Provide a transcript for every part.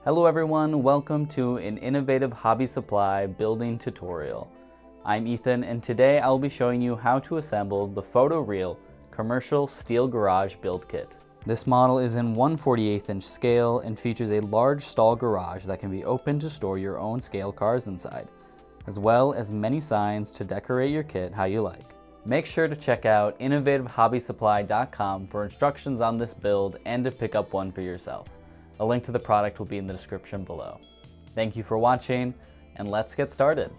Hello everyone, welcome to an innovative hobby supply building tutorial. I'm Ethan and today I'll be showing you how to assemble the photoreal commercial steel garage build kit. This model is in 1/48 inch scale and features a large stall garage that can be opened to store your own scale cars inside, as well as many signs to decorate your kit how you like. Make sure to check out innovativehobbysupply.com for instructions on this build and to pick up one for yourself. A link to the product will be in the description below. Thank you for watching, and let's get started.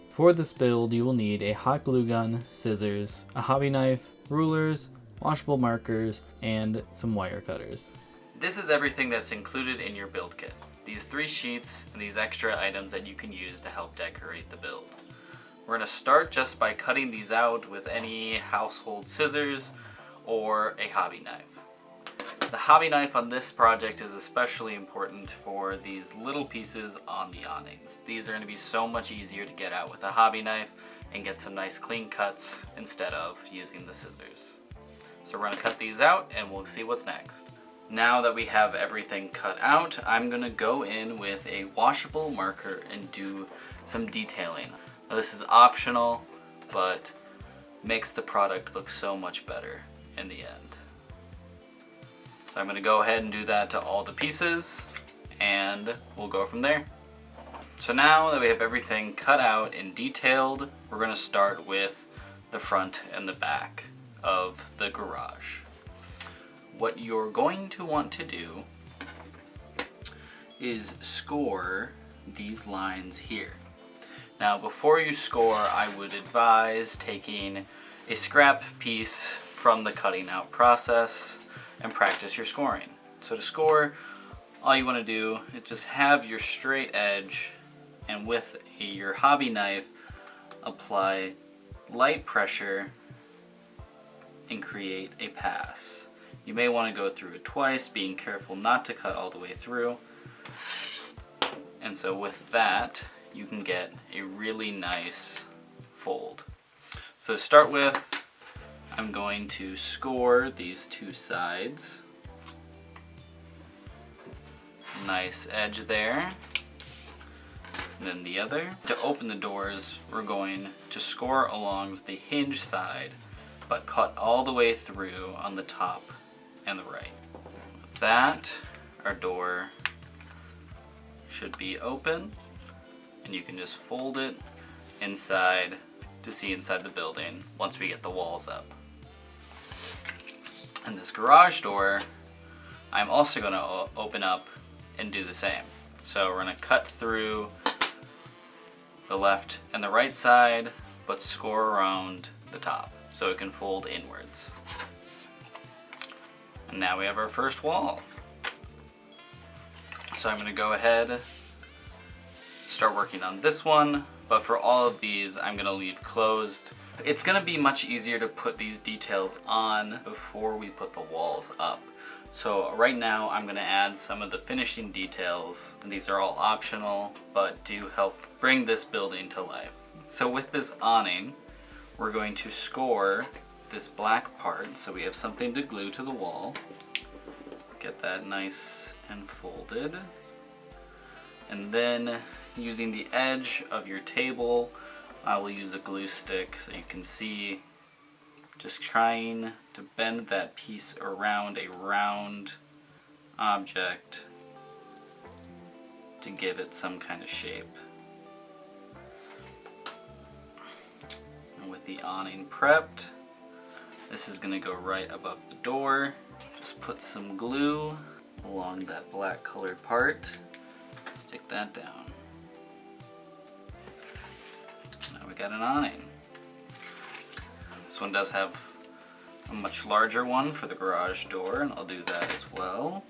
For this build, you will need a hot glue gun, scissors, a hobby knife, rulers, washable markers, and some wire cutters. This is everything that's included in your build kit. These 3 sheets and these extra items that you can use to help decorate the build. We're going to start just by cutting these out with any household scissors or a hobby knife. The hobby knife on this project is especially important for these little pieces on the awnings. These are going to be so much easier to get out with a hobby knife and get some nice clean cuts instead of using the scissors. So we're going to cut these out and we'll see what's next. Now that we have everything cut out, I'm going to go in with a washable marker and do some detailing. Now this is optional, but makes the product look so much better in the end. So I'm going to go ahead and do that to all the pieces and we'll go from there. So now that we have everything cut out and detailed, we're going to start with the front and the back of the garage. What you're going to want to do is score these lines here. Now before you score, I would advise taking a scrap piece from the cutting out process and practice your scoring. So to score, all you want to do is just have your straight edge and with your hobby knife apply light pressure and create a pass. You may want to go through it twice, being careful not to cut all the way through. And so with that, you can get a really nice fold. So to start with, I'm going to score these 2 sides. Nice edge there. And then the other. To open the doors, we're going to score along the hinge side, but cut all the way through on the top and the right. With that, our door should be open, and you can just fold it inside to see inside the building once we get the walls up. And this garage door, I'm also going to open up and do the same. So we're going to cut through the left and the right side, but score around the top so it can fold inwards. And now we have our first wall. So I'm going to go ahead, start working on this one, but for all of these I'm going to leave closed. It's going to be much easier to put these details on before we put the walls up. So right now I'm going to add some of the finishing details. These are all optional, but do help bring this building to life. So with this awning, we're going to score this black part so we have something to glue to the wall. Get that nice and folded. And then using the edge of your table, I will use a glue stick so you can see, just trying to bend that piece around a round object to give it some kind of shape. And with the awning prepped, this is going to go right above the door. Just put some glue along that black colored part, stick that down. We got an awning. This one does have a much larger one for the garage door, and I'll do that as well.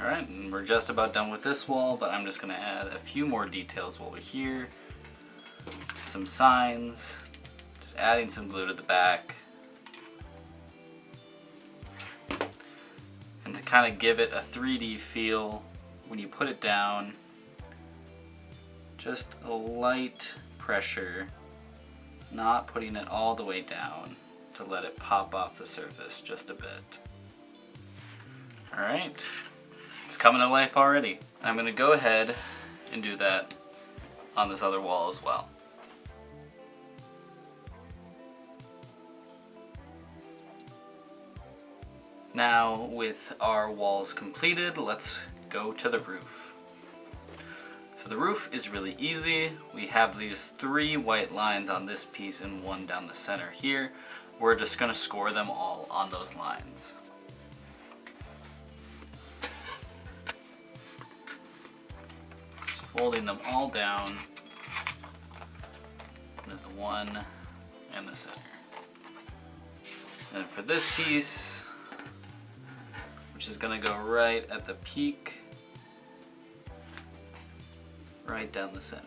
Alright, and we're just about done with this wall, but I'm just going to add a few more details while we're here. Some signs, just adding some glue to the back. And to kind of give it a 3D feel, when you put it down, just a light pressure, not putting it all the way down to let it pop off the surface just a bit. Alright, it's coming to life already. I'm gonna go ahead and do that on this other wall as well. Now, with our walls completed, let's go to the roof. So the roof is really easy. We have these 3 white lines on this piece and 1 down the center here. We're just gonna score them all on those lines. Just folding them all down. And then the 1 and the center. And for this piece, which is gonna go right at the peak, right down the center.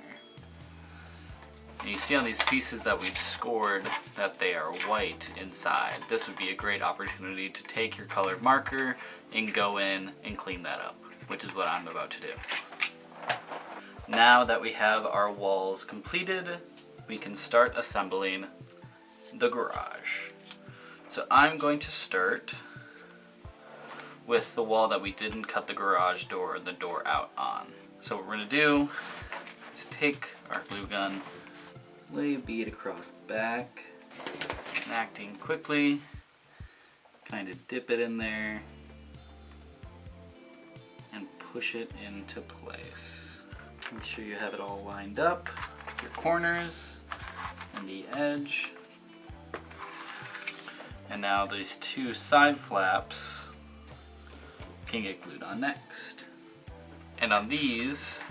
And you see on these pieces that we've scored that they are white inside. This would be a great opportunity to take your colored marker and go in and clean that up, which is what I'm about to do. Now that we have our walls completed, we can start assembling the garage. So I'm going to start with the wall that we didn't cut the garage door and the door out on. So what we're gonna do is take our glue gun, lay a bead across the back, and acting quickly, kind of dip it in there, and push it into place. Make sure you have it all lined up, your corners, and the edge. And now these 2 side flaps can get glued on next. And on these,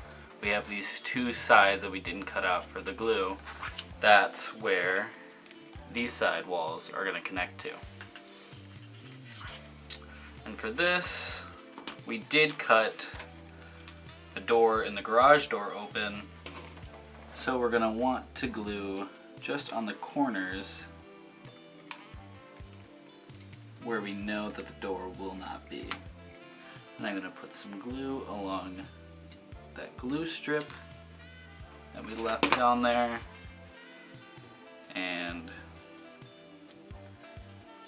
we have these 2 sides that we didn't cut out for the glue. That's where these side walls are going to connect to. And for this, we did cut the door and the garage door open, so we're going to want to glue just on the corners where we know that the door will not be. And I'm going to put some glue along that glue strip that we left down there and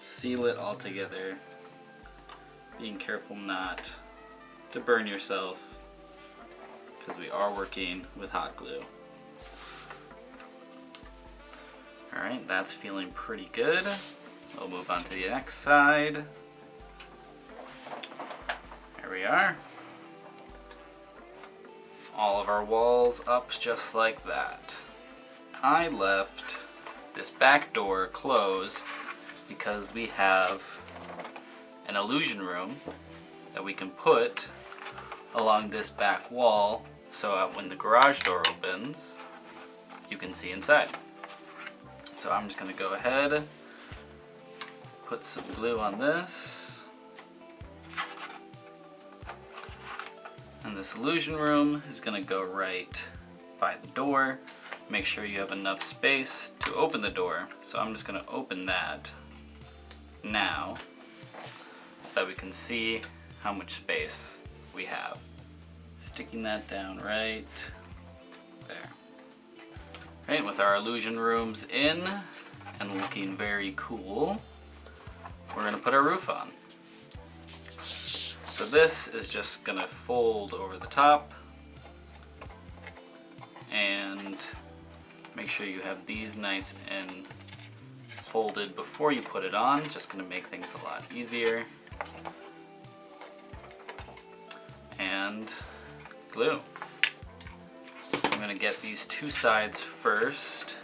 seal it all together, being careful not to burn yourself because we are working with hot glue. Alright, that's feeling pretty good. We'll move on to the next side. There we are. All of our walls up just like that. I left this back door closed because we have an illusion room that we can put along this back wall so that when the garage door opens, you can see inside. So I'm just going to go ahead, put some glue on this. And this illusion room is going to go right by the door. Make sure you have enough space to open the door. So I'm just going to open that now so that we can see how much space we have. Sticking that down right there. Right, with our illusion rooms in and looking very cool, we're going to put our roof on. So this is just going to fold over the top, and make sure you have these nice and folded before you put it on. Just going to make things a lot easier. And glue. I'm going to get these 2 sides first.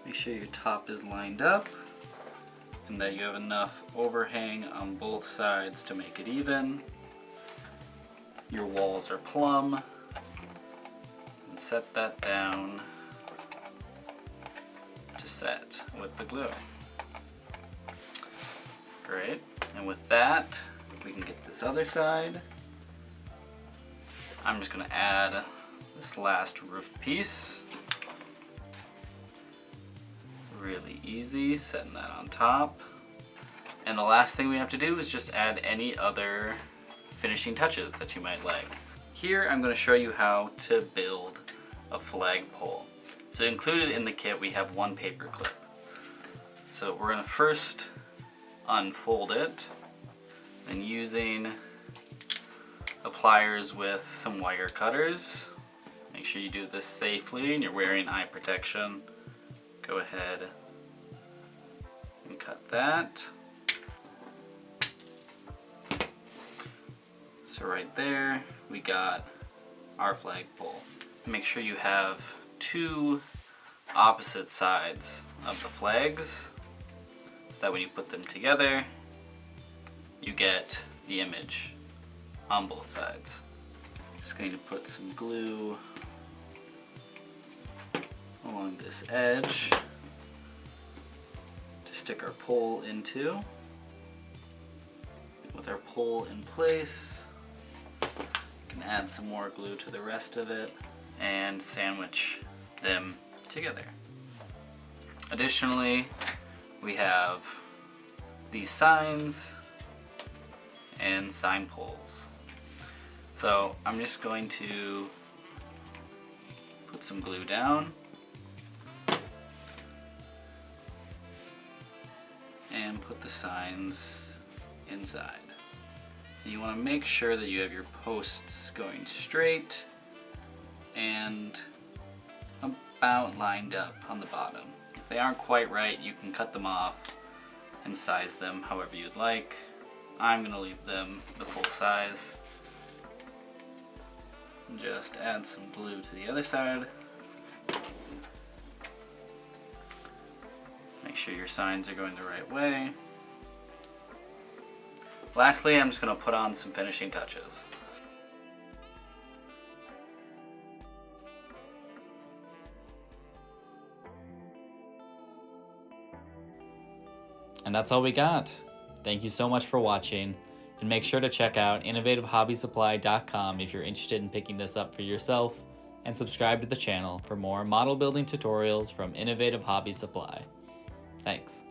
Make sure your top is lined up and that you have enough overhang on both sides to make it even. Your walls are plumb. And set that down to set with the glue. Great. And with that, we can get this other side. I'm just going to add this last roof piece. Really easy, setting that on top. And the last thing we have to do is just add any other finishing touches that you might like. Here I'm going to show you how to build a flagpole. So included in the kit we have 1 paper clip. So we're going to first unfold it, and using the pliers with some wire cutters. Make sure you do this safely and you're wearing eye protection. Go ahead and cut that. So right there, we got our flagpole. Make sure you have two opposite sides of the flags, so that when you put them together, you get the image on both sides. Just going to put some glue along this edge to stick our pole into. With our pole in place, you can add some more glue to the rest of it and sandwich them together. Additionally, we have these signs and sign poles. So I'm just going to put some glue down and put the signs inside. And you want to make sure that you have your posts going straight and about lined up on the bottom. If they aren't quite right, you can cut them off and size them however you'd like. I'm going to leave them the full size. Just add some glue to the other side. Make sure your signs are going the right way. Lastly, I'm just going to put on some finishing touches. And that's all we got. Thank you so much for watching, and make sure to check out innovativehobbysupply.com if you're interested in picking this up for yourself, and subscribe to the channel for more model building tutorials from Innovative Hobby Supply. Thanks.